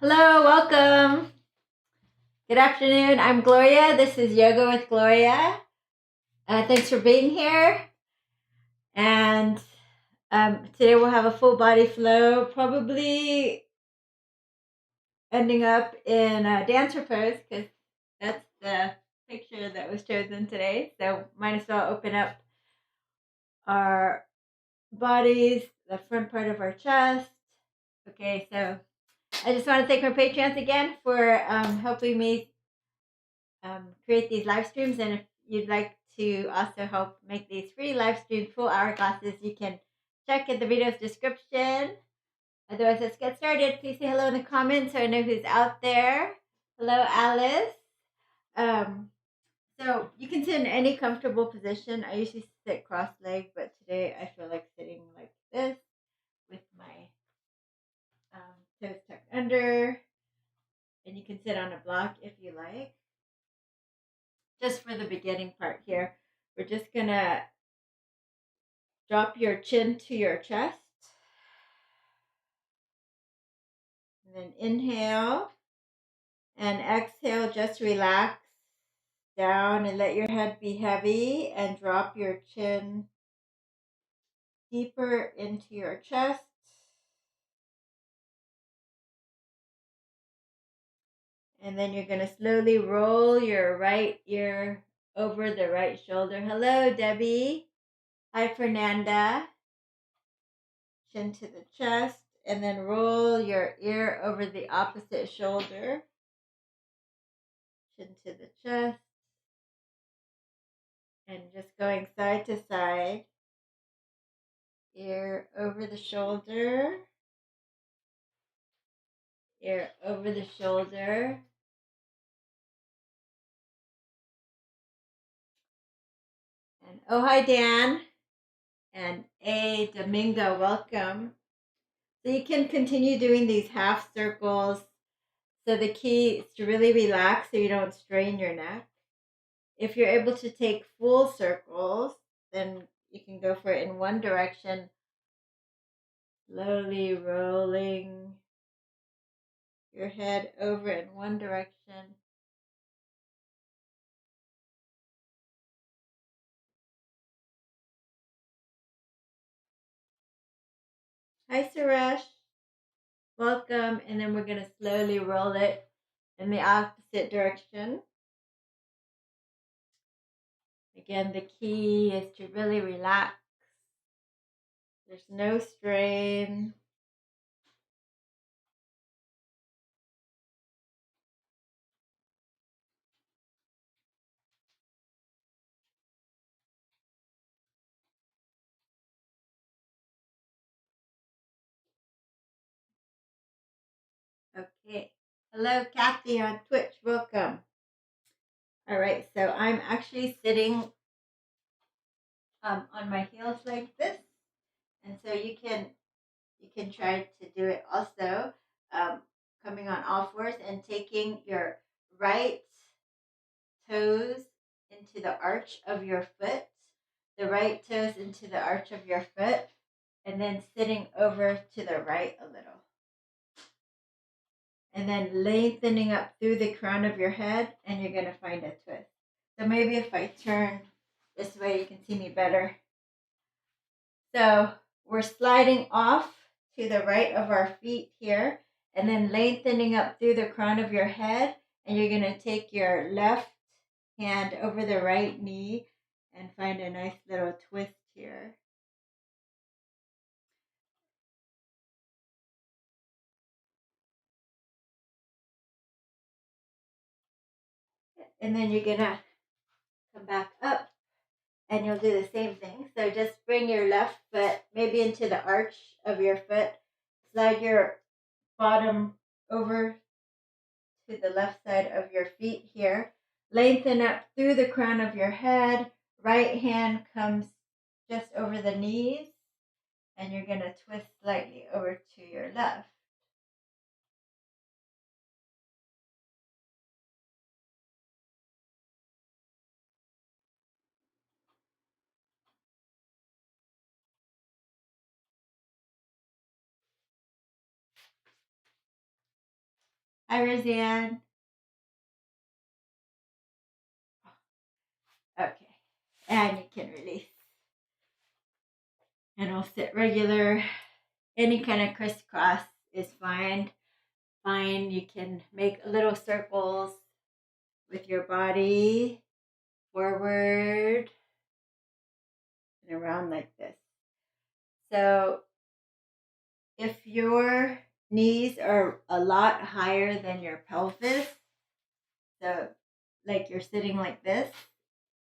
Hello, welcome. Good afternoon. I'm Gloria. This is Yoga with Gloria. Thanks for being here. And today we'll have a full body flow, probably ending up in a dancer pose because that's the picture that was chosen today. So might as well open up our bodies, the front part of our chest. Okay, so I just want to thank my Patreons again for helping me create these live streams. And if you'd like to also help make these free live stream full hour classes, you can check in the video's description. Otherwise, let's get started. Please say hello in the comments so I know who's out there. Hello, Alice. So you can sit in any comfortable position. I usually sit cross-legged, but today I feel like sitting like this with my toes tucked under. And you can sit on a block if you like. Just for the beginning part here, we're just gonna drop your chin to your chest. And then inhale and exhale, just relax down and let your head be heavy and drop your chin deeper into your chest. And then you're gonna slowly roll your right ear over the right shoulder. Hello, Debbie. Hi, Fernanda. Chin to the chest. And then roll your ear over the opposite shoulder. Chin to the chest. And just going side to side. Ear over the shoulder. Ear over the shoulder. And oh, hi, Dan. And A, Domingo, welcome. So you can continue doing these half circles. So the key is to really relax so you don't strain your neck. If you're able to take full circles, then you can go for it in one direction, slowly rolling your head over in one direction. Hi, Suresh. Welcome. And then we're going to slowly roll it in the opposite direction. Again, the key is to really relax. There's no strain. Okay. Hello, Kathy on Twitch. Welcome. All right. So I'm actually sitting on my heels like this, and so you can try to do it also, coming on all fours and taking your right toes into the arch of your foot, the right toes into the arch of your foot, and then sitting over to the right a little. And then lengthening up through the crown of your head, and you're going to find a twist. So maybe if I turn this way, you can see me better. So we're sliding off to the right of our feet here, and then lengthening up through the crown of your head, and you're going to take your left hand over the right knee and find a nice little twist here. And then you're going to come back up and you'll do the same thing. So just bring your left foot maybe into the arch of your foot. Slide your bottom over to the left side of your feet here. Lengthen up through the crown of your head. Right hand comes just over the knees. And you're going to twist slightly over to your left. Hi, Roseanne. Okay. And you can release. And we'll sit regular. Any kind of crisscross is fine. Fine. You can make little circles with your body forward and around like this. So if your knees are a lot higher than your pelvis, so like you're sitting like this,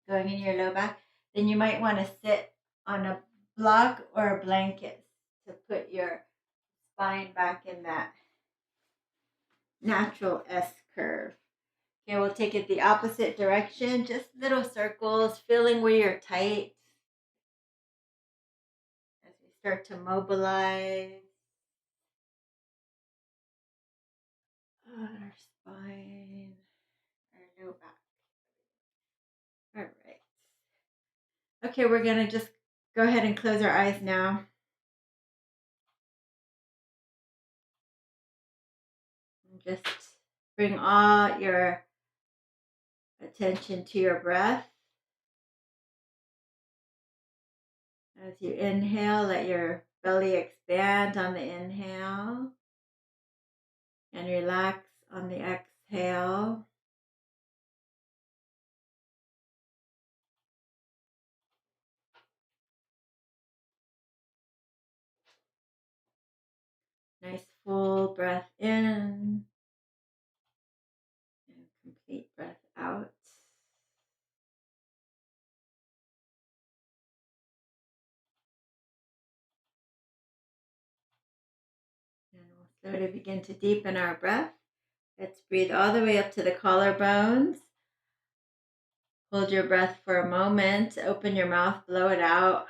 going in your low back, then you might want to sit on a block or a blanket to put your spine back in that natural S curve. Okay, we'll take it the opposite direction, just little circles, feeling where you're tight as we start to mobilize our spine, our low back. All right. Okay, we're going to just go ahead and close our eyes now. And just bring all your attention to your breath. As you inhale, let your belly expand on the inhale and relax on the exhale. Nice full breath in and complete breath out. And we'll slowly begin to deepen our breath. Let's breathe all the way up to the collarbones. Hold your breath for a moment. Open your mouth, blow it out.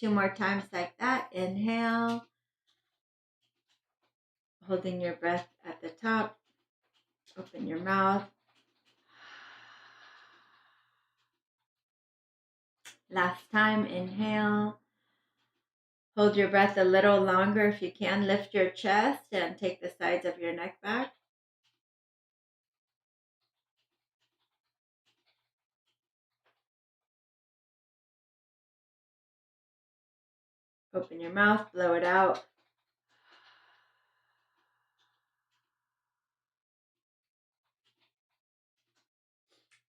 2 more times like that. Inhale. Holding your breath at the top. Open your mouth. Last time, inhale. Hold your breath a little longer if you can. Lift your chest and take the sides of your neck back. Open your mouth, blow it out.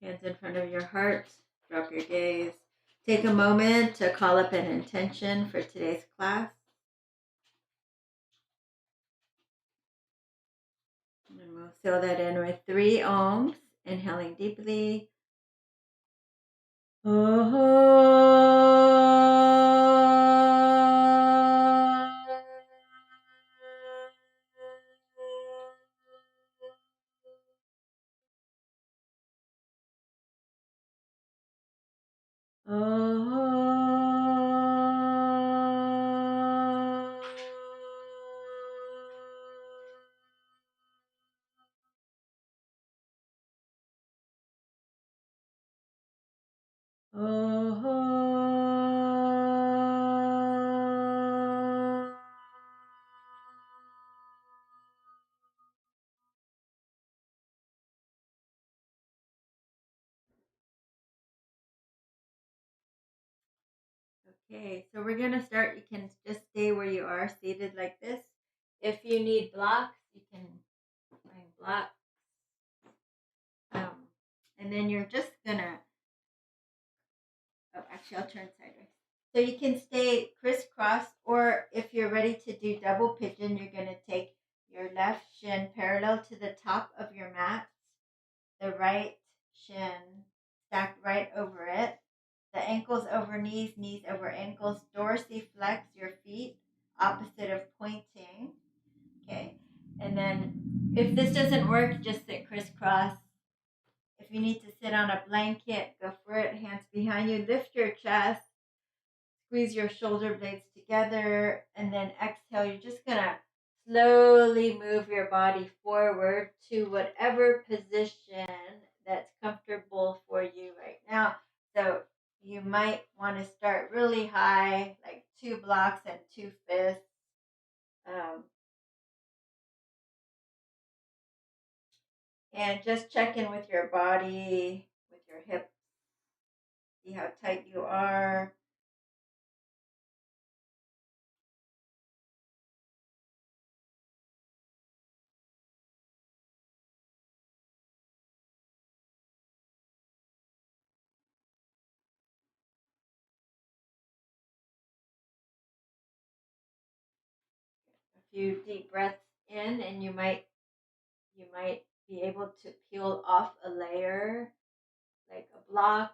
Hands in front of your heart. Drop your gaze. Take a moment to call up an intention for today's class. And we'll seal that in with 3 ohms. Inhaling deeply. Okay, so we're going to start. You can just stay where you are, seated like this. If you need blocks, you can bring blocks. And then you're just going to, actually I'll turn sideways. So you can stay crisscross, or if you're ready to do double pigeon, you're going to take your left shin parallel to the top of your mat, the right shin stacked right over it, the ankles over knees, knees over ankles, dorsiflex your feet, opposite of pointing. Okay, and then if this doesn't work, just sit crisscross. If you need to sit on a blanket, go for it. Hands behind you, lift your chest, squeeze your shoulder blades together, and then exhale. You're just gonna slowly move your body forward to whatever position that's comfortable for you right now. So you might want to start really high, like 2 blocks and 2 fists. And just check in with your body, with your hips. See how tight you are. A few deep breaths in, and you might be able to peel off a layer, like a block,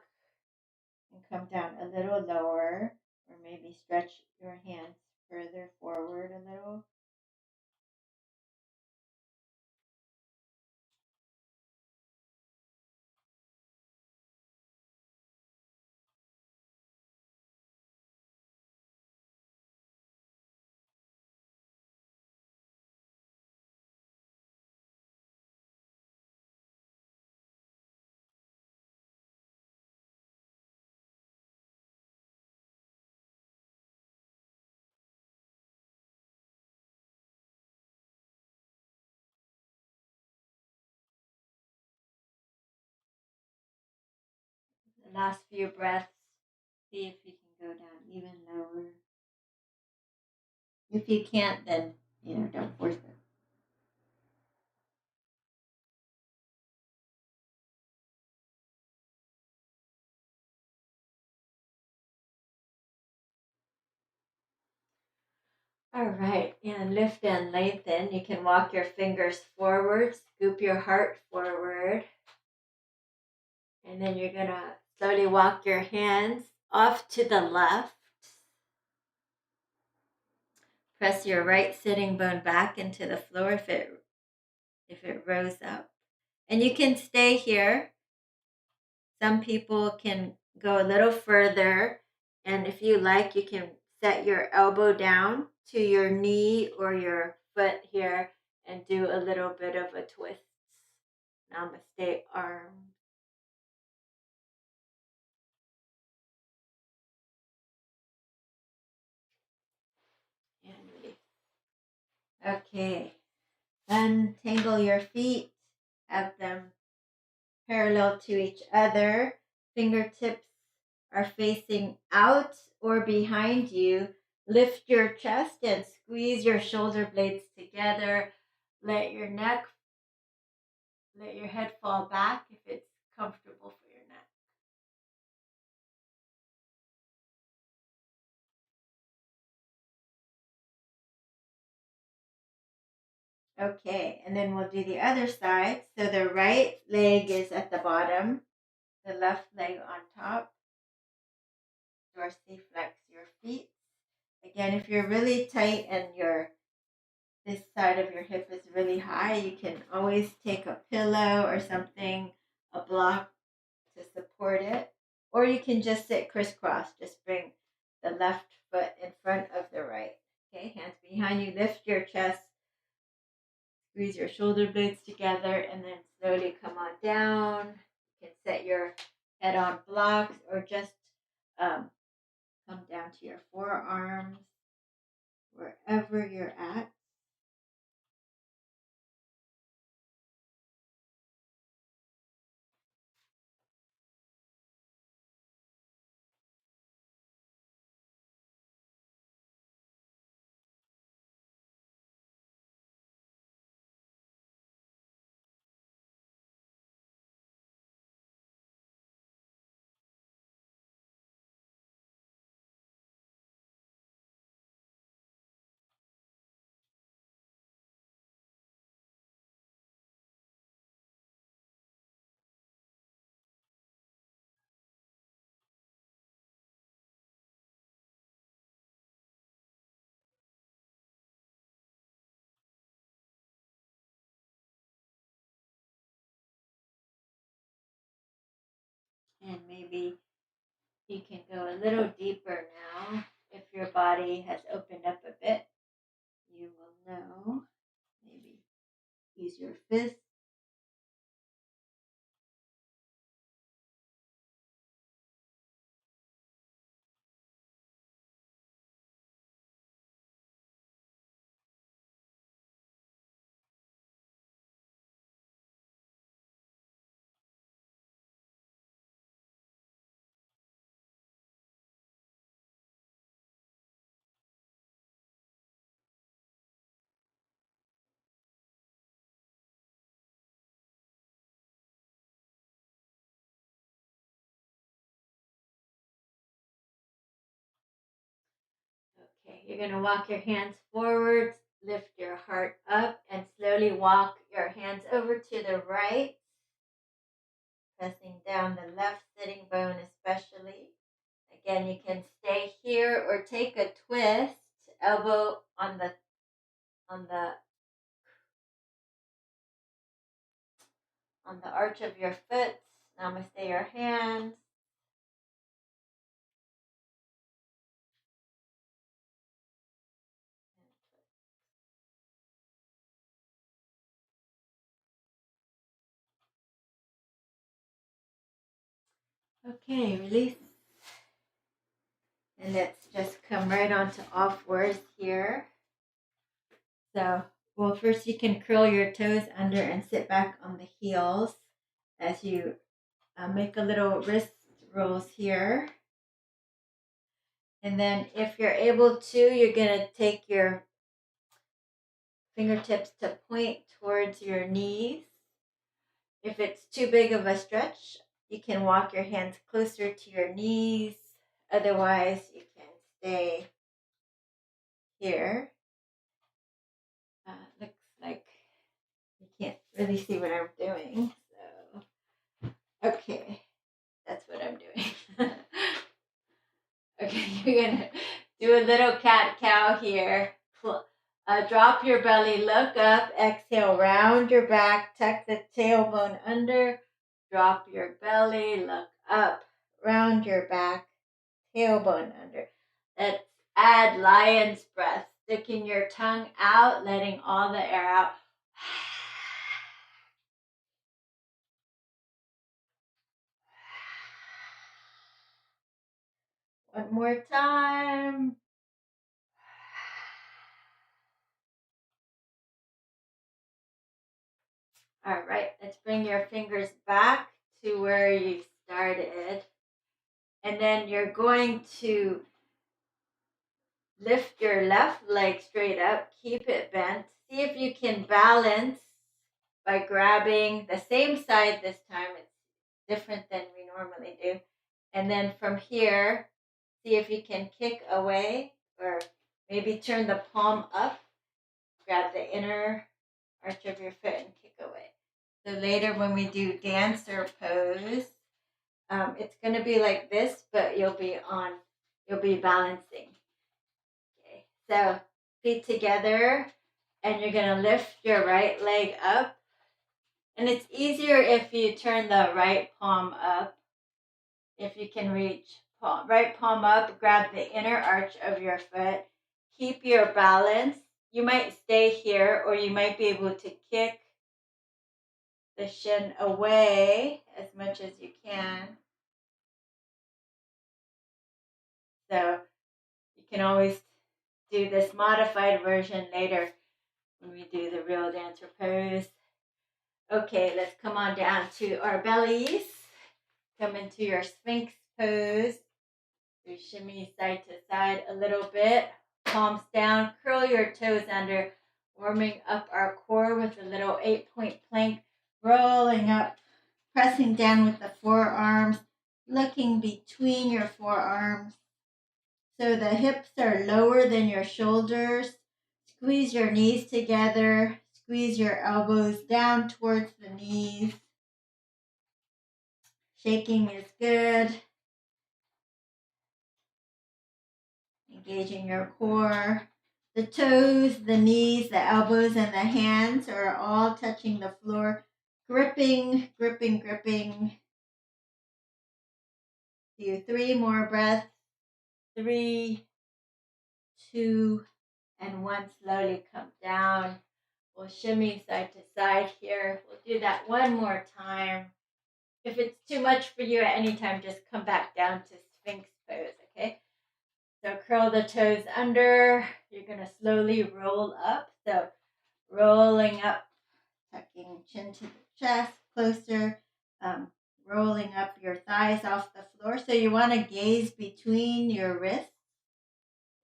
and come down a little lower, or maybe stretch your hands further forward a little. The last few breaths, see if you can go down even lower. If you can't, then don't force it. All right, and lift and lengthen. You can walk your fingers forward, scoop your heart forward, and then you're gonna slowly walk your hands off to the left. Press your right sitting bone back into the floor if it rose up. And you can stay here. Some people can go a little further, and if you like, you can set your elbow down to your knee or your foot here and do a little bit of a twist. Namaste arm. And release. Okay. Untangle your feet. Have them parallel to each other. Fingertips are facing out or behind you. Lift your chest and squeeze your shoulder blades together. Let your head fall back if it's comfortable for your neck. Okay, and then we'll do the other side. So the right leg is at the bottom, the left leg on top. Dorsiflex your feet. Again, if you're really tight and this side of your hip is really high, you can always take a pillow or something, a block to support it. Or you can just sit crisscross. Just bring the left foot in front of the right. Okay, hands behind you. Lift your chest. Squeeze your shoulder blades together and then slowly come on down. You can set your head on blocks or just come down to your forearms, wherever you're at. And maybe you can go a little deeper now. If your body has opened up a bit, you will know. Maybe use your fist. you're going to walk your hands forward, lift your heart up, and slowly walk your hands over to the right, pressing down the left sitting bone especially. Again, you can stay here or take a twist, elbow on the arch of your foot. Namaste your hands. Okay, release. And let's just come right on to off words here. So, well, first you can curl your toes under and sit back on the heels as you make a little wrist rolls here. And then if you're able to, you're going to take your fingertips to point towards your knees. If it's too big of a stretch, you can walk your hands closer to your knees. Otherwise, you can stay here. Looks like you can't really see what I'm doing. So, okay, that's what I'm doing. Okay, you're going to do a little cat-cow here. Drop your belly, look up, exhale, round your back, tuck the tailbone under, drop your belly, look up, round your back, tailbone under. Let's add lion's breath, sticking your tongue out, letting all the air out. One more time. All right, let's bring your fingers back to where you started. And then you're going to lift your left leg straight up, keep it bent. See if you can balance by grabbing the same side this time. It's different than we normally do. And then from here, see if you can kick away or maybe turn the palm up. Grab the inner arch of your foot and kick away. So later when we do dancer pose, it's going to be like this, but you'll be balancing. Okay, so feet together, and you're going to lift your right leg up. And it's easier if you turn the right palm up. If you can reach right palm up, grab the inner arch of your foot. Keep your balance. You might stay here, or you might be able to kick the shin away as much as you can. So you can always do this modified version later when we do the real dancer pose. Okay, let's come on down to our bellies. Come into your Sphinx pose. So shimmy side to side a little bit. Palms down, curl your toes under, warming up our core with a little 8-point plank, rolling up, pressing down with the forearms, looking between your forearms. So the hips are lower than your shoulders. Squeeze your knees together. Squeeze your elbows down towards the knees. Shaking is good. Engaging your core. The toes, the knees, the elbows, and the hands are all touching the floor. Gripping, gripping, gripping. Do 3 more breaths. 3, 2, and 1. Slowly come down. We'll shimmy side to side here. We'll do that one more time. If it's too much for you at any time, just come back down to Sphinx pose, okay? So curl the toes under. You're going to slowly roll up. So rolling up, tucking chin to the chest, closer, rolling up your thighs off the floor. So you want to gaze between your wrists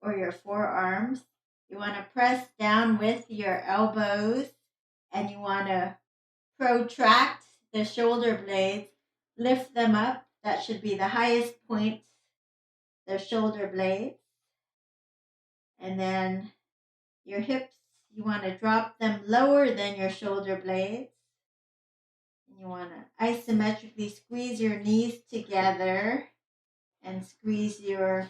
or your forearms. You want to press down with your elbows, and you want to protract the shoulder blades, lift them up. That should be the highest point, the shoulder blades. And then your hips, you want to drop them lower than your shoulder blades. And you want to isometrically squeeze your knees together and squeeze your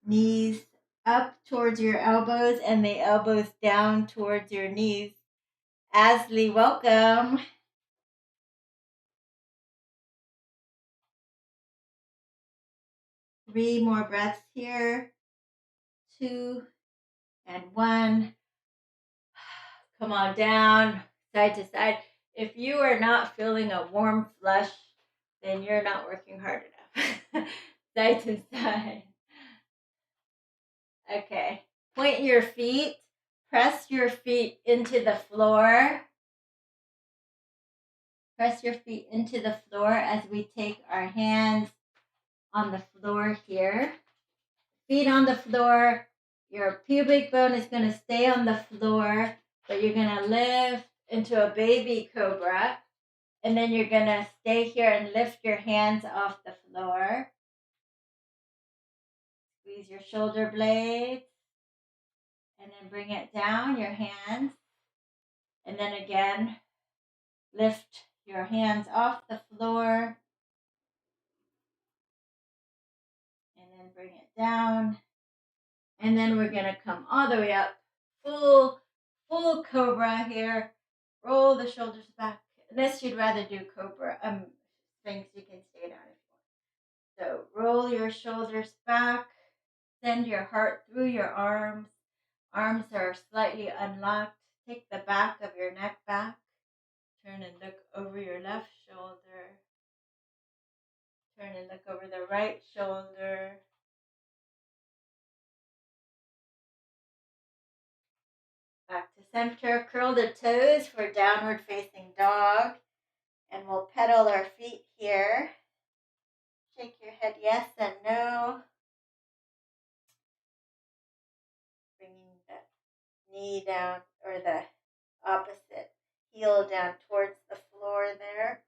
knees up towards your elbows and the elbows down towards your knees. Asley, welcome. Three more breaths here. 2 and 1. Come on down, side to side. If you are not feeling a warm flush, then you're not working hard enough. Side to side. Okay. Point your feet. Press your feet into the floor. Press your feet into the floor as we take our hands on the floor here. Feet on the floor. Your pubic bone is going to stay on the floor, but you're going to lift into a baby cobra. And then you're going to stay here and lift your hands off the floor. Squeeze your shoulder blades. And then bring it down, your hands. And then again, lift your hands off the floor. And then bring it down. And then we're going to come all the way up. Full cobra here. Roll the shoulders back. Unless you'd rather do cobra. Sphinx, you can stay down if you want. So roll your shoulders back. Send your heart through your arms. Arms are slightly unlocked. Take the back of your neck back. Turn and look over your left shoulder. Turn and look over the right shoulder. Back to center. Curl the toes for downward facing dog. And we'll pedal our feet here. Shake your head yes and no. Bringing the knee down, or the opposite heel down towards the floor there.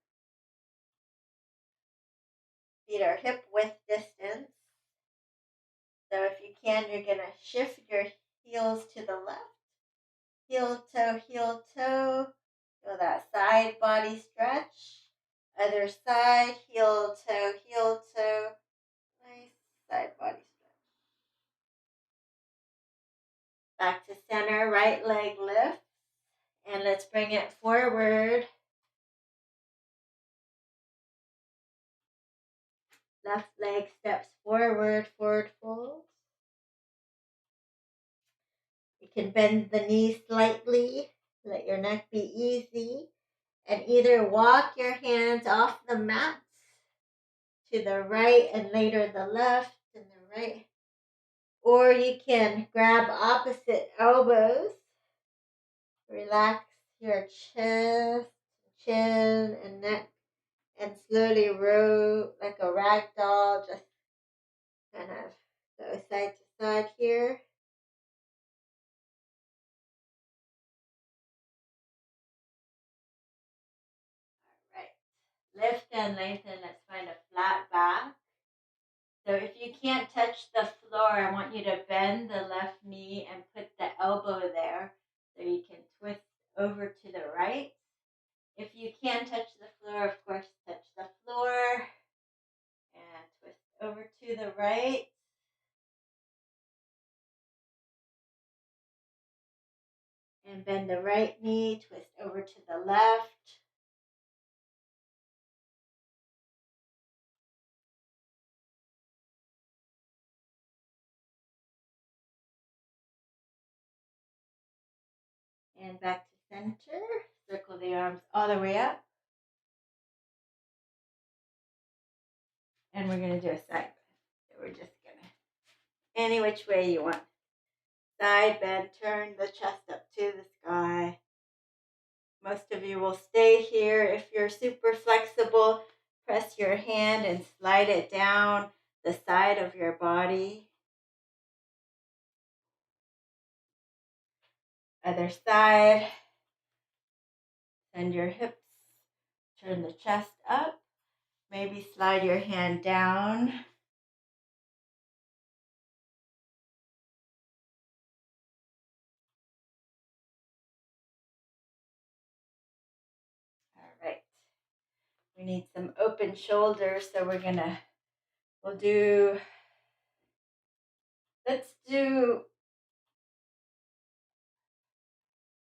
Feet are hip width distance. So if you can, you're going to shift your heels to the left. Heel, toe, feel that side body stretch. Other side, heel, toe. Nice side body stretch. Back to center, right leg lifts. And let's bring it forward. Left leg steps forward, forward fold. You can bend the knee slightly. Let your neck be easy. And either walk your hands off the mats to the right and later the left and the right. Or you can grab opposite elbows. Relax your chest, chin, and neck. And slowly roll like a rag doll. Just kind of go side to side here. All right. Lift and lengthen. Let's find a flat back. So if you can't touch the floor, I want you to bend the left knee and put the elbow there so you can twist over to the right. If you can touch the floor, of course, touch the floor and twist over to the right. And bend the right knee, twist over to the left. And back to center. Circle the arms all the way up. And we're going to do a side bend. So we're just going to, any which way you want. Side bend, turn the chest up to the sky. Most of you will stay here. If you're super flexible, press your hand and slide it down the side of your body. Other side. Send your hips. Turn the chest up. Maybe slide your hand down. We need some open shoulders, so let's do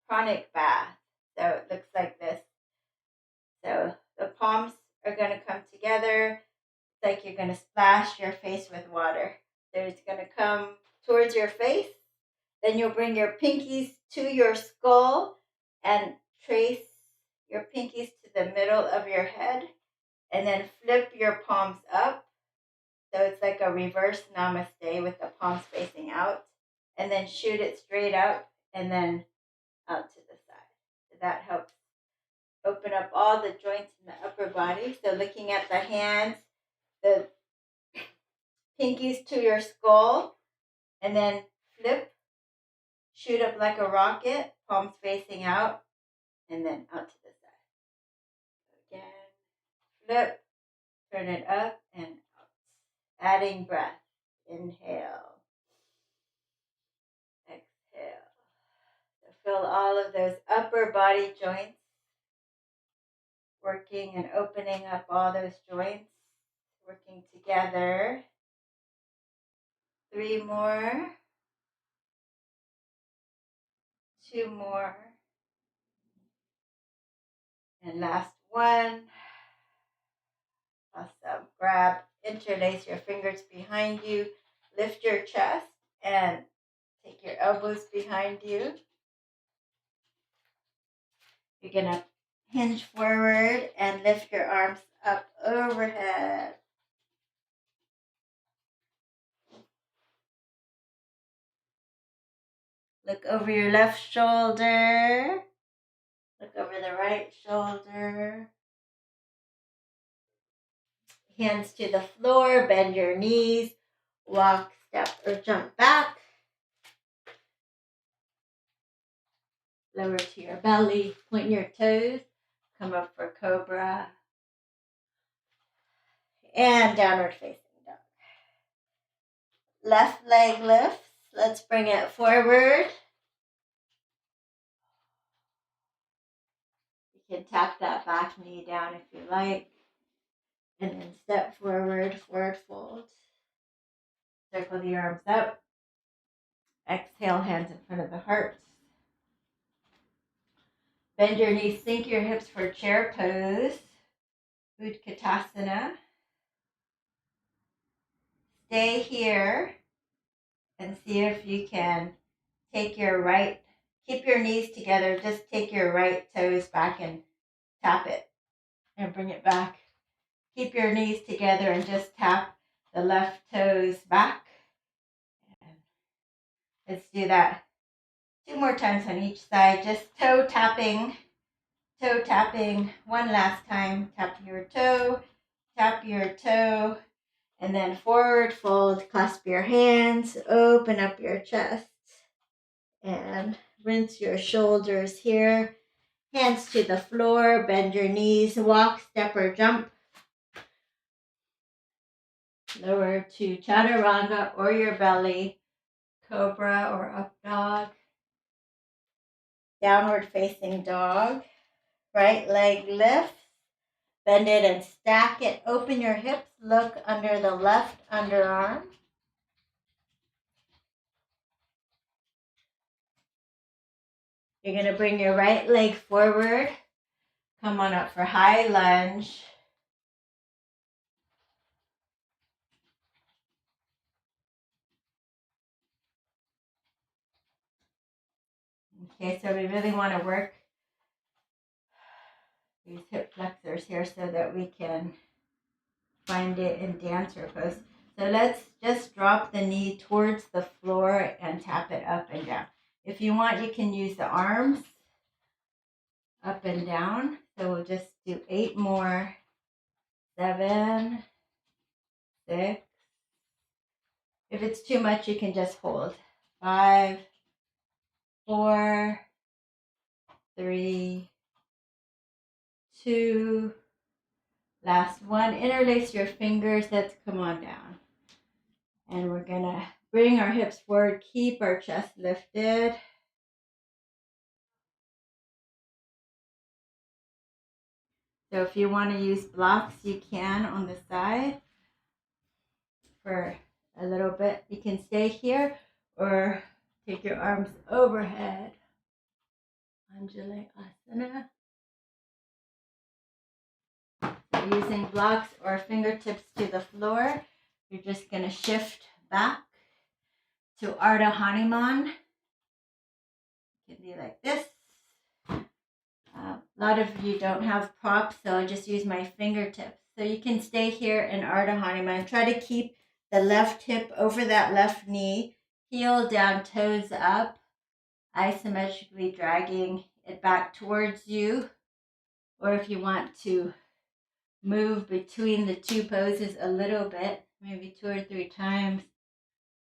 chronic bath. So it looks like this. So the palms are going to come together. It's like you're going to splash your face with water. So it's going to come towards your face. Then you'll bring your pinkies to your skull and trace your pinkies to the middle of your head. And then flip your palms up. So it's like a reverse namaste with the palms facing out. And then shoot it straight up and then out to the side. So that helps open up all the joints in the upper body. So looking at the hands, the pinkies to your skull, and then flip, shoot up like a rocket, palms facing out, and then out to the side. Again, flip, turn it up and out. Adding breath. Inhale. Exhale. So feel all of those upper body joints working and opening up all those joints, working together. 3 more. 2 more. And last one. Awesome. Grab, interlace your fingers behind you. Lift your chest and take your elbows behind you. You're going to hinge forward and lift your arms up overhead. Look over your left shoulder. Look over the right shoulder. Hands to the floor, bend your knees, walk, step, or jump back. Lower to your belly, point your toes, come up for Cobra. And downward facing dog. Left leg lifts. Let's bring it forward. You can tap that back knee down if you like. And then step forward, forward fold. Circle the arms up. Exhale, hands in front of the heart. Bend your knees, sink your hips for chair pose. Utkatasana. Stay here and see if you can keep your knees together, just take your right toes back and tap it and bring it back. Keep your knees together and just tap the left toes back. And let's do that 2 more times on each side, just toe tapping. One last time, tap your toe, and then forward fold, clasp your hands, open up your chest, and rinse your shoulders here. Hands to the floor, bend your knees, walk, step, or jump. Lower to chaturanga or your belly, cobra or up dog. Downward facing dog. Right leg lifts. Bend it and stack it. Open your hips. Look under the left underarm. You're going to bring your right leg forward. Come on up for high lunge. Okay, so we really want to work these hip flexors here so that we can find it in dancer pose. So let's just drop the knee towards the floor and tap it up and down. If you want, you can use the arms up and down. So we'll just do 8 more. 7, 6. If it's too much, you can just hold. 5, 4, 3, 2. Last one. Interlace your fingers. Let's come on down. And we're going to bring our hips forward. Keep our chest lifted. So if you want to use blocks, you can on the side for a little bit. You can stay here or take your arms overhead. Anjali Asana. So using blocks or fingertips to the floor, you're just going to shift back to Ardha Hanuman. It can be like this. A lot of you don't have props, so I'll just use my fingertips. So you can stay here in Ardha Hanuman. Try to keep the left hip over that left knee, heel down, toes up, isometrically dragging it back towards you. Or if you want to move between the two poses a little bit, maybe 2 or 3 times,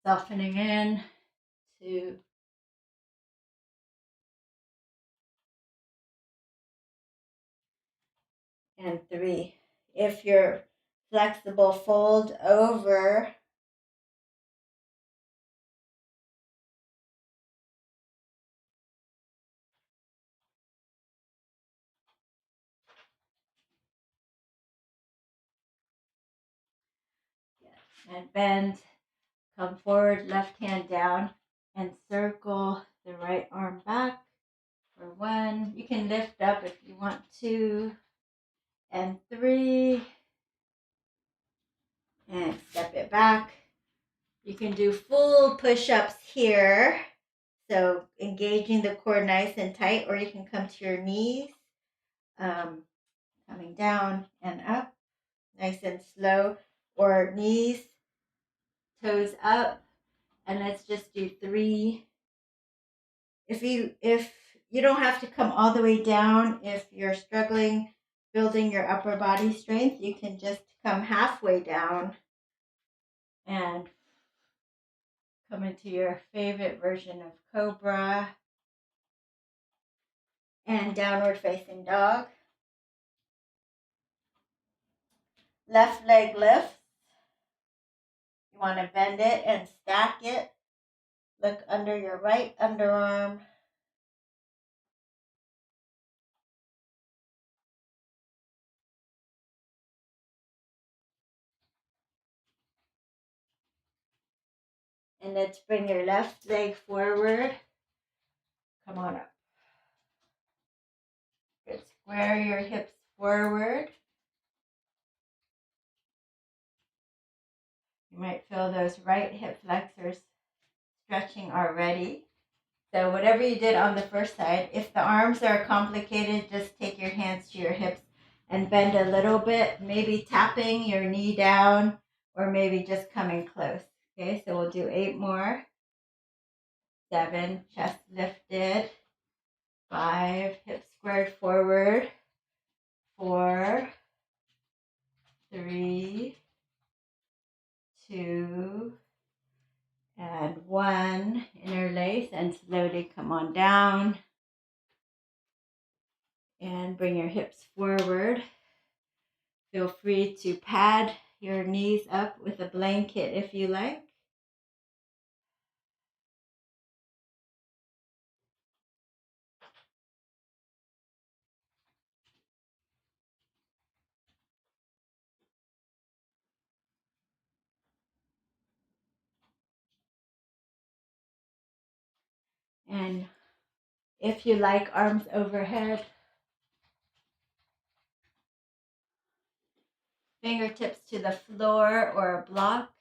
softening in, 2, and 3. If you're flexible, fold over. And bend, come forward, left hand down, and circle the right arm back for 1. You can lift up if you want to, and 3, and step it back. You can do full push-ups here, so engaging the core nice and tight, or you can come to your knees, coming down and up, nice and slow, or knees, toes up, and let's just do 3. If you don't have to come all the way down, if you're struggling building your upper body strength, you can just come halfway down and come into your favorite version of Cobra and downward facing dog. Left leg lifts. You want to bend it and stack it. Look under your right underarm. And let's bring your left leg forward. Come on up. Good. Square your hips forward. You might feel those right hip flexors stretching already. So whatever you did on the first side, if the arms are complicated, just take your hands to your hips and bend a little bit, maybe tapping your knee down or maybe just coming close. Okay, so we'll do 8 more. 7, chest lifted. 5, hips squared forward. 4, 3, 2, and 1. Interlace and slowly come on down. And bring your hips forward. Feel free to pad your knees up with a blanket if you like. And if you like, arms overhead. Fingertips to the floor or a block.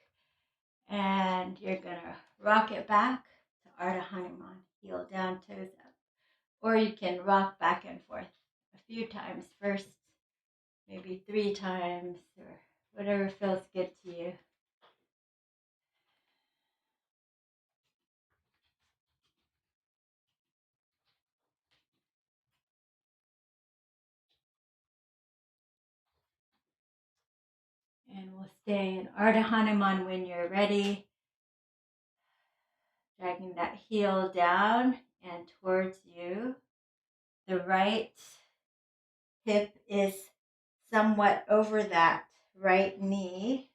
And you're going to rock it back to Ardha Hanuman. Heel down, toes up. Or you can rock back and forth a few times first, maybe 3 times, or whatever feels good to you. And we'll stay in Ardha Hanuman when you're ready. Dragging that heel down and towards you. The right hip is somewhat over that right knee.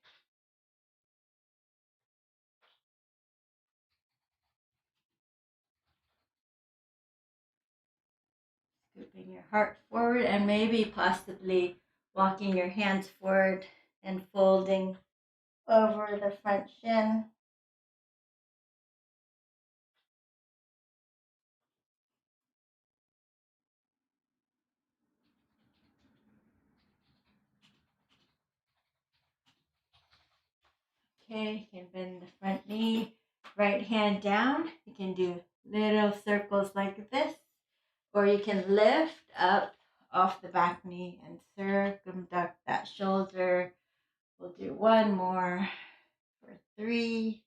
Scooping your heart forward and maybe possibly walking your hands forward and folding over the front shin. Okay, you can bend the front knee, right hand down. You can do little circles like this, or you can lift up off the back knee and circumduct that shoulder. We'll do one more for 3.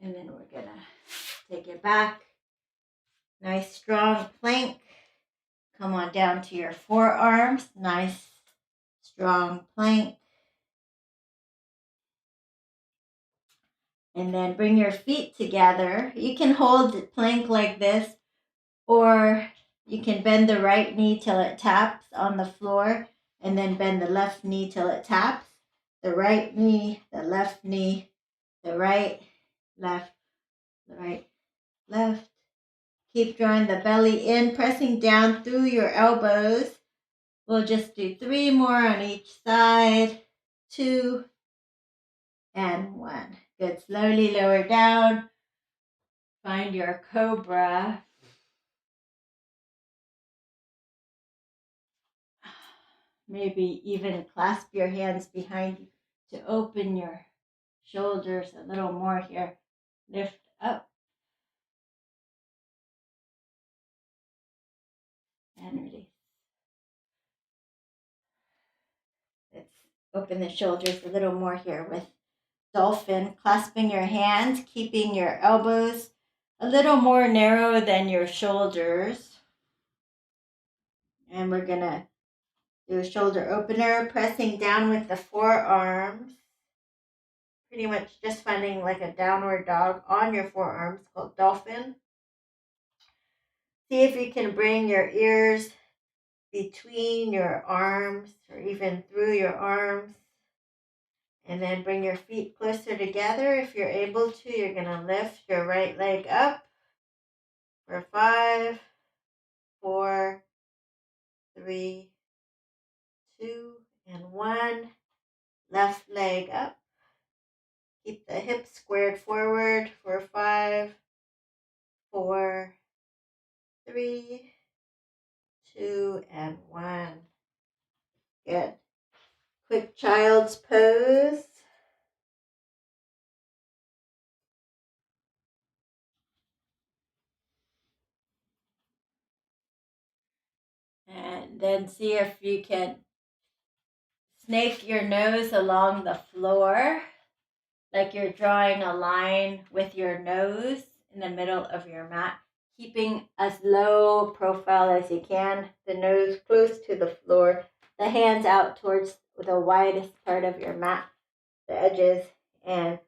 And then we're gonna take it back. Nice strong plank. Come on down to your forearms. Nice strong plank. And then bring your feet together. You can hold the plank like this, or you can bend the right knee till it taps on the floor, and then bend the left knee till it taps. The right knee, the left knee, the right, left, the right, left. Keep drawing the belly in, pressing down through your elbows. We'll just do 3 more on each side. 2 and 1. Good. Slowly lower down. Find your Cobra. Maybe even clasp your hands behind you to open your shoulders a little more here. Lift up and release. Let's open the shoulders a little more here with Dolphin. Clasping your hands, keeping your elbows a little more narrow than your shoulders. And we're going to do a shoulder opener, pressing down with the forearms. Pretty much just finding like a downward dog on your forearms, called Dolphin. See if you can bring your ears between your arms or even through your arms. And then bring your feet closer together. If you're able to, you're going to lift your right leg up for 5, 4, 3, 2, and 1. Left leg up. Keep the hips squared forward for 5, 4, 3, 2, and 1. Good. Quick child's pose. And then see if you can snake your nose along the floor, like you're drawing a line with your nose in the middle of your mat, keeping as low profile as you can, the nose close to the floor, the hands out towards the widest part of your mat, the edges, and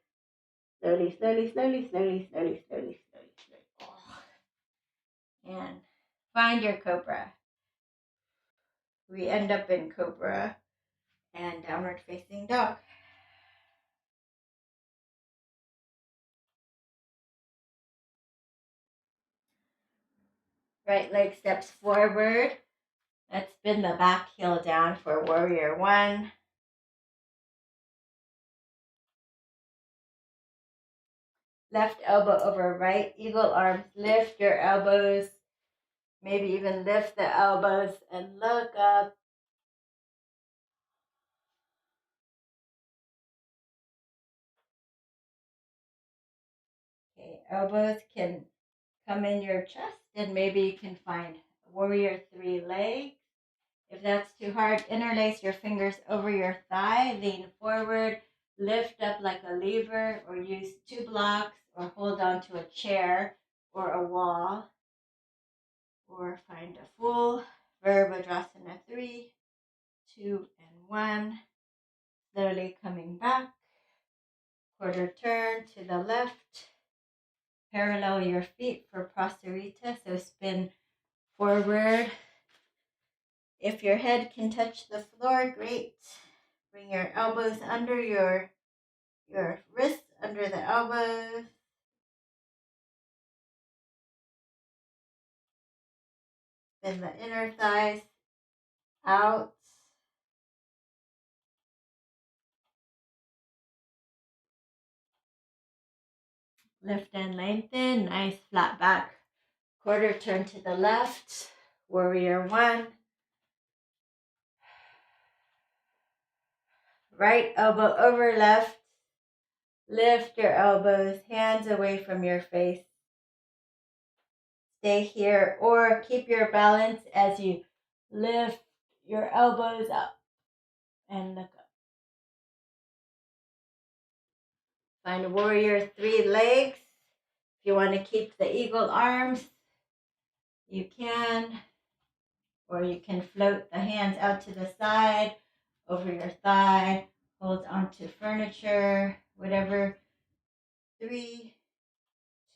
slowly, slowly, slowly, slowly, slowly, slowly, slowly, slowly. And find your Cobra. We end up in Cobra and downward facing dog. Right leg steps forward. Let's bend the back heel down for warrior 1. Left elbow over right, eagle arms. Lift your elbows. Maybe even lift the elbows and look up. Okay, elbows can come in your chest, and maybe you can find warrior 3 legs. If that's too hard, interlace your fingers over your thigh, lean forward, lift up like a lever, or use 2 blocks, or hold on to a chair or a wall, or find a full Virabhadrasana 3, 2, and 1. Slowly coming back, quarter turn to the left. Parallel your feet for Prasarita, so spin forward. If your head can touch the floor, great. Bring your elbows under your wrists, under the elbows. Lengthen the inner thighs out. Lift and lengthen. Nice flat back. Quarter turn to the left. Warrior one. Right elbow over left. Lift your elbows, hands away from your face. Stay here or keep your balance as you lift your elbows up and look up. Find warrior three legs. If you want to keep the eagle arms, you can. Or you can float the hands out to the side, over your thigh, hold onto furniture, whatever. 3,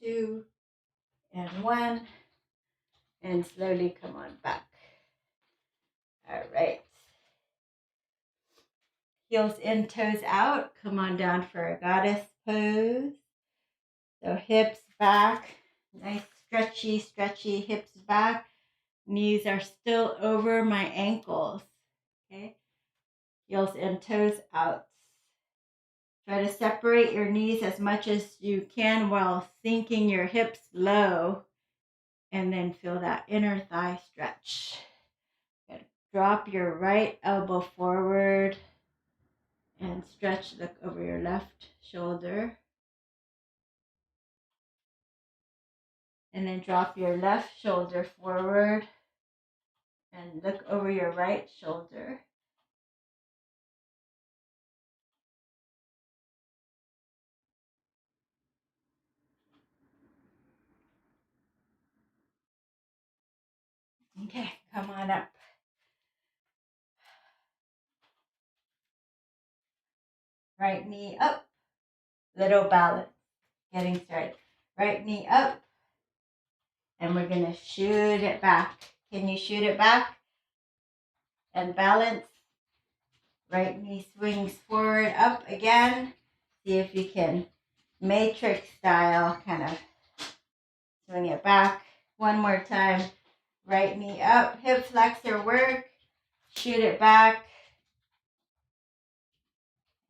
2, and 1. And slowly come on back. All right. Heels in, toes out. Come on down for a goddess pose. So hips back. Nice stretchy hips back. Knees are still over my ankles. Okay. Heels in, toes out. Try to separate your knees as much as you can while sinking your hips low. And then feel that inner thigh stretch. Drop your right elbow forward and stretch, look over your left shoulder. And then drop your left shoulder forward and look over your right shoulder. Okay, come on up. Right knee up, little balance, getting started. Right knee up, and we're gonna shoot it back. Can you shoot it back? And balance. Right knee swings forward, up again. See if you can matrix style kind of swing it back. One more time. Right knee up, hip flexor work. Shoot it back.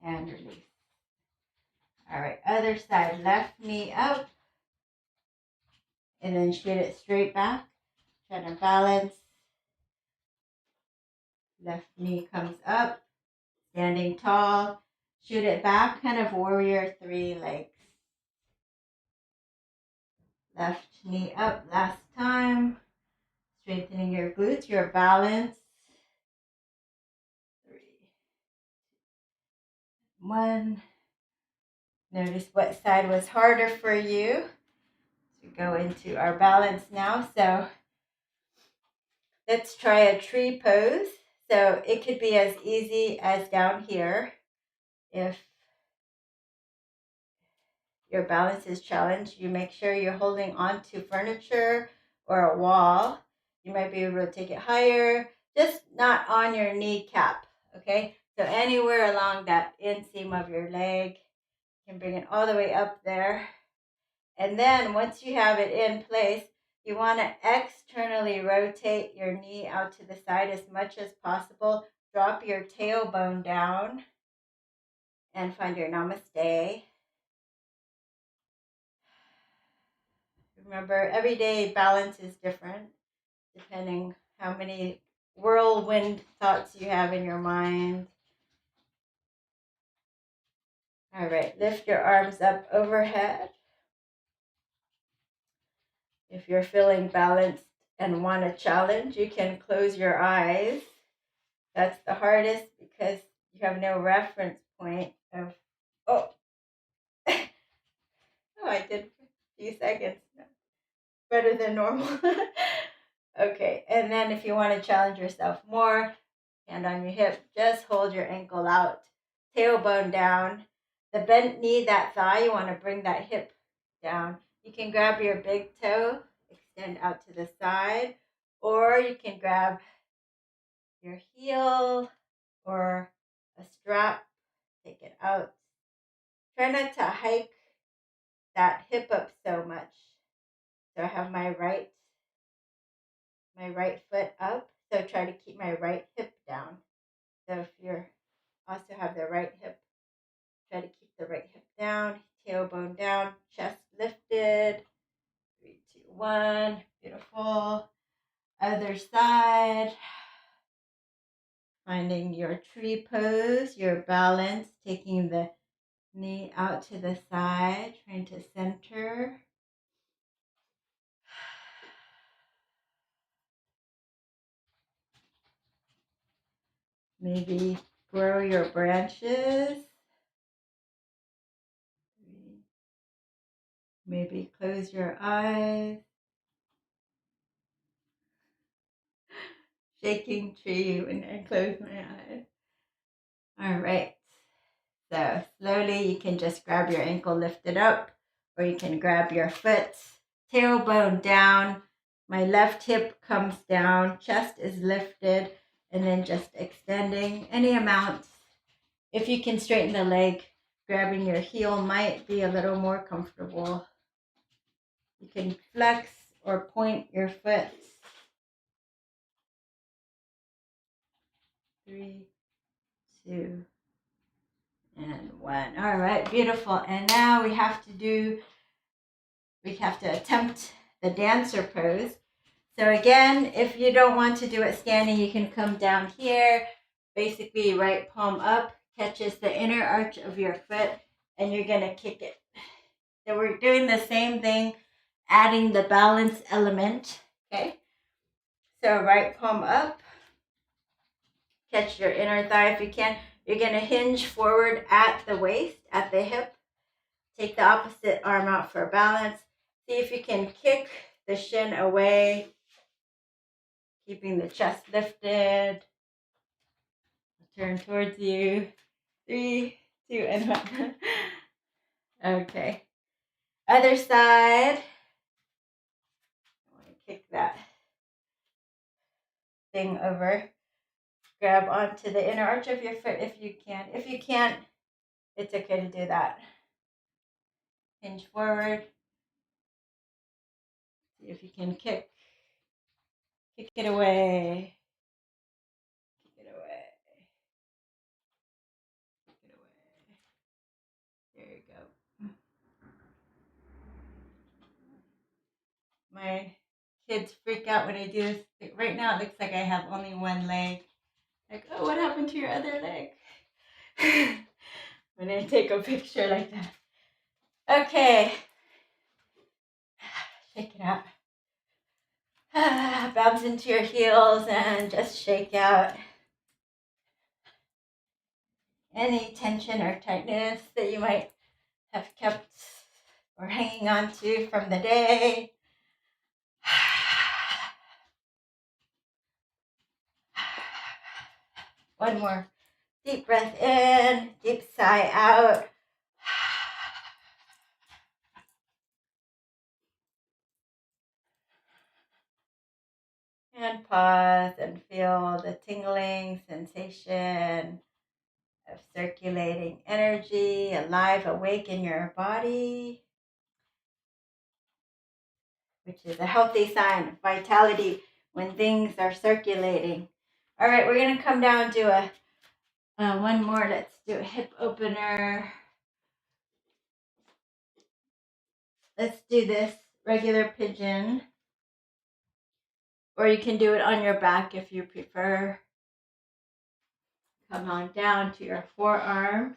And release. All right, other side. Left knee up. And then shoot it straight back. Try to balance. Left knee comes up. Standing tall. Shoot it back. Kind of warrior three legs. Left knee up last time. Strengthening your glutes, your balance. 3, 1. Notice what side was harder for you. We go into our balance now. So let's try a tree pose. So it could be as easy as down here. If your balance is challenged, you make sure you're holding on to furniture or a wall. You might be able to take it higher, just not on your kneecap, okay? So anywhere along that inseam of your leg, you can bring it all the way up there. And then once you have it in place, you want to externally rotate your knee out to the side as much as possible. Drop your tailbone down and find your namaste. Remember, every day balance is different, depending how many whirlwind thoughts you have in your mind. All right, lift your arms up overhead. If you're feeling balanced and want a challenge, you can close your eyes. That's the hardest because you have no reference point of, oh, oh, I did a few seconds. Better than normal. Okay, and then if you want to challenge yourself more, hand on your hip, just hold your ankle out, tailbone down. The bent knee, that thigh, you want to bring that hip down. You can grab your big toe, extend out to the side, or you can grab your heel or a strap, take it out. Try not to hike that hip up so much. So I have my right my right foot up. So try to keep my right hip down. So if you're also have the right hip, try to keep the right hip down, tailbone down, chest lifted. 3, 2, 1. Beautiful. Other side. Finding your tree pose, your balance, taking the knee out to the side, trying to center. Maybe grow your branches. Maybe close your eyes. Shaking tree when I close my eyes. All right. So slowly you can just grab your ankle lifted up, or you can grab your foot, tailbone down. My left hip comes down, chest is lifted, and then just extending any amount. If you can straighten the leg, grabbing your heel might be a little more comfortable. You can flex or point your foot. 3, 2, and 1. All right, beautiful. And now we have to attempt the dancer pose. So again, if you don't want to do it standing, you can come down here. Basically, right palm up catches the inner arch of your foot, and you're going to kick it. So we're doing the same thing, adding the balance element. Okay. So right palm up, catch your inner thigh if you can. You're going to hinge forward at the waist, at the hip. Take the opposite arm out for balance. See if you can kick the shin away, keeping the chest lifted. Turn towards you. 3, 2, and 1. Okay. Other side. I want to kick that thing over. Grab onto the inner arch of your foot if you can. If you can't, it's okay to do that. Hinge forward. See if you can kick. Kick it away. Kick it away. Kick it away. There you go. My kids freak out when I do this. Right now it looks like I have only one leg. Like, oh, what happened to your other leg? When I take a picture like that. Okay. Shake it out. Bounce into your heels and just shake out any tension or tightness that you might have kept or hanging on to from the day. One more deep breath in, deep sigh out. And pause and feel the tingling sensation of circulating energy, alive, awake in your body, which is a healthy sign of vitality when things are circulating. All right, we're going to come down to one more. Let's do a hip opener. Let's do this regular pigeon, or you can do it on your back if you prefer. Come on down to your forearm.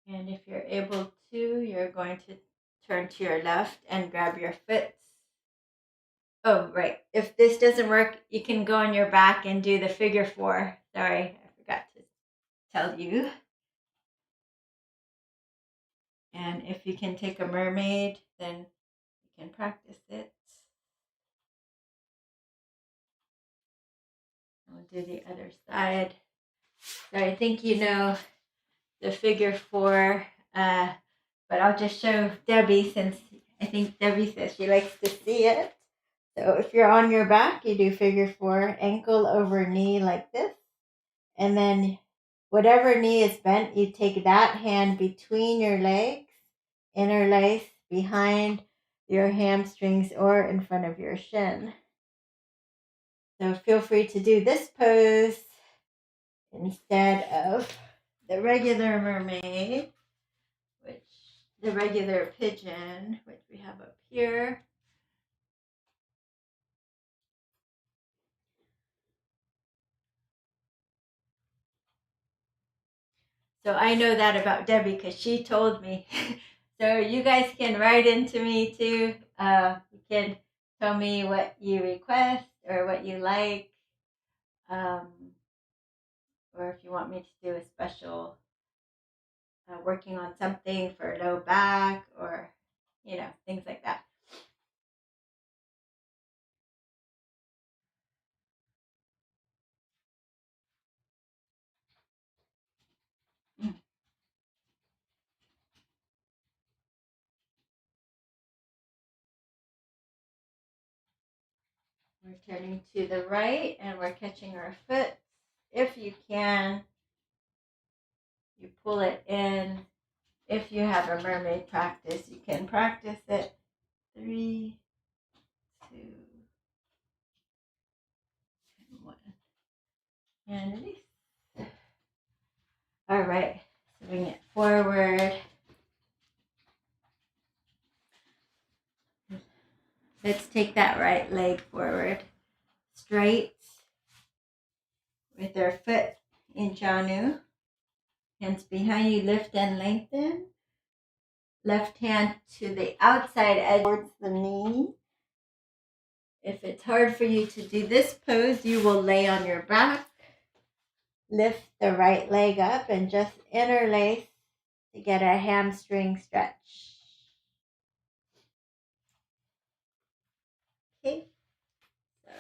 And if you're able to, you're going to turn to your left and grab your foot. Oh, right. If this doesn't work, you can go on your back and do the figure 4. Sorry, I forgot to tell you. And if you can take a mermaid, then you can practice it. We'll do the other side. So I think you know the figure 4, but I'll just show Debbie since I think Debbie says she likes to see it. So if you're on your back, you do figure 4, ankle over knee like this. And then whatever knee is bent, you take that hand between your legs, interlace behind your hamstrings or in front of your shin. So feel free to do this pose instead of the regular mermaid, which the regular pigeon, which we have up here. So I know that about Debbie because she told me. So you guys can write into me too. You can tell me what you request or what you like, or if you want me to do a special working on something for low back or things like that. We're turning to the right and we're catching our foot. If you can, you pull it in. If you have a mermaid practice, you can practice it. 3, 2, and 1. And release. All right. Bring it forward. Let's take that right leg forward. Straight. With our foot in Janu. Hands behind you, lift and lengthen. Left hand to the outside edge towards the knee. If it's hard for you to do this pose, you will lay on your back. Lift the right leg up and just interlace to get a hamstring stretch. Okay, so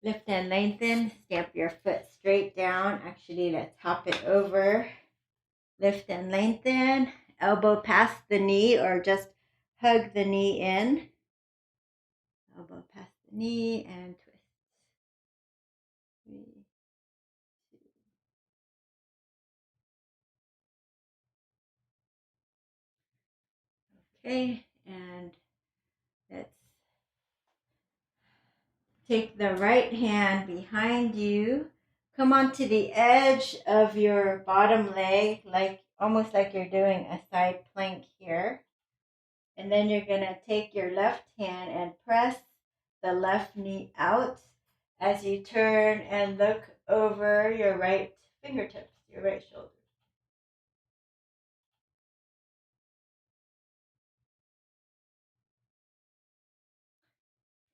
lift and lengthen. Stamp your foot straight down. Actually, let's hop it over. Lift and lengthen. Elbow past the knee or just hug the knee in. Elbow past the knee and twist. 3, 2. Okay, and let's take the right hand behind you. Come onto the edge of your bottom leg, like almost like you're doing a side plank here. And then you're going to take your left hand and press the left knee out as you turn and look over your right fingertips, your right shoulder.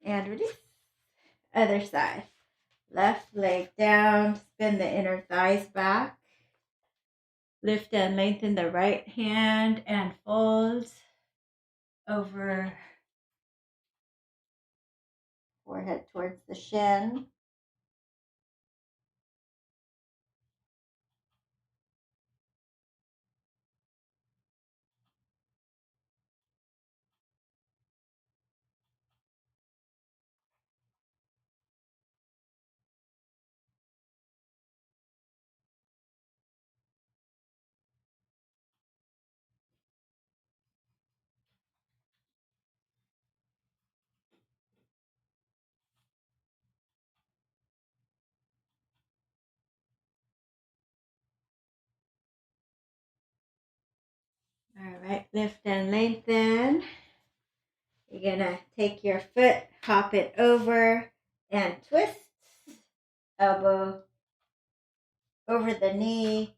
And release. Other side. Left leg down, spin the inner thighs back. Lift and lengthen the right hand and fold over forehead towards the shin. All right, lift and lengthen. You're going to take your foot, hop it over, and twist. Elbow over the knee.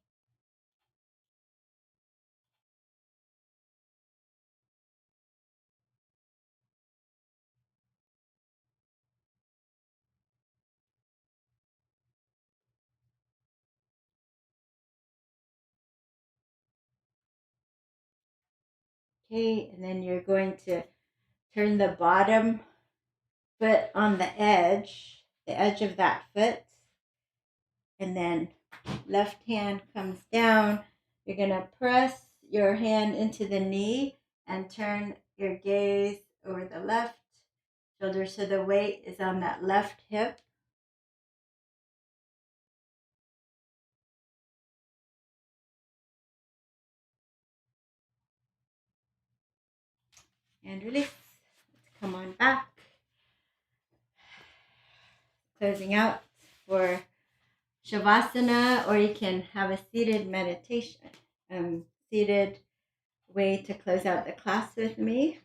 Okay, and then you're going to turn the bottom foot on the edge of that foot. And then left hand comes down. You're going to press your hand into the knee and turn your gaze over the left shoulder so the weight is on that left hip. And release. Come on back. Closing out for Shavasana, or you can have a seated meditation, seated way to close out the class with me.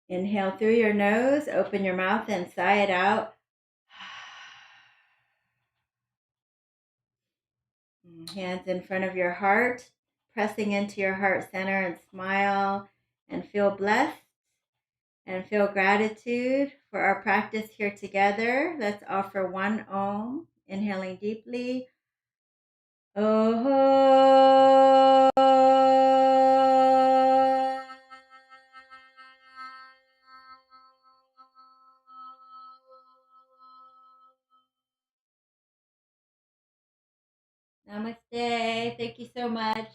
Inhale through your nose, open your mouth and sigh it out. Hands in front of your heart, pressing into your heart center, and smile and feel blessed and feel gratitude for our practice here together. Let's offer one Om, inhaling deeply. Oh. Namaste. Thank you so much.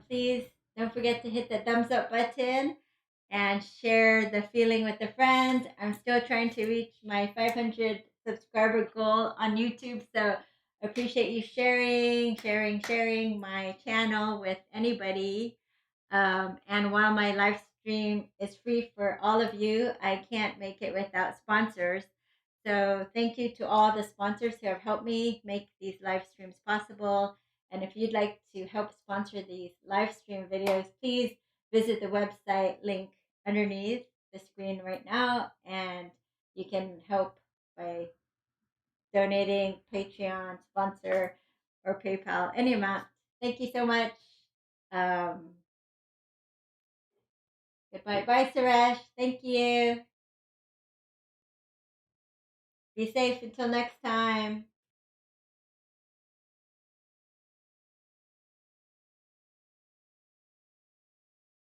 Please don't forget to hit the thumbs up button and share the feeling with a friend. I'm still trying to reach my 500 subscriber goal on YouTube, so I appreciate you sharing my channel with anybody. And while my live stream is free for all of you, I can't make it without sponsors. So thank you to all the sponsors who have helped me make these live streams possible. And if you'd like to help sponsor these live stream videos, please visit the website link underneath the screen right now, and you can help by donating, Patreon, sponsor, or PayPal, any amount. Thank you so much. Goodbye. Bye, Suresh. Thank you. Be safe until next time.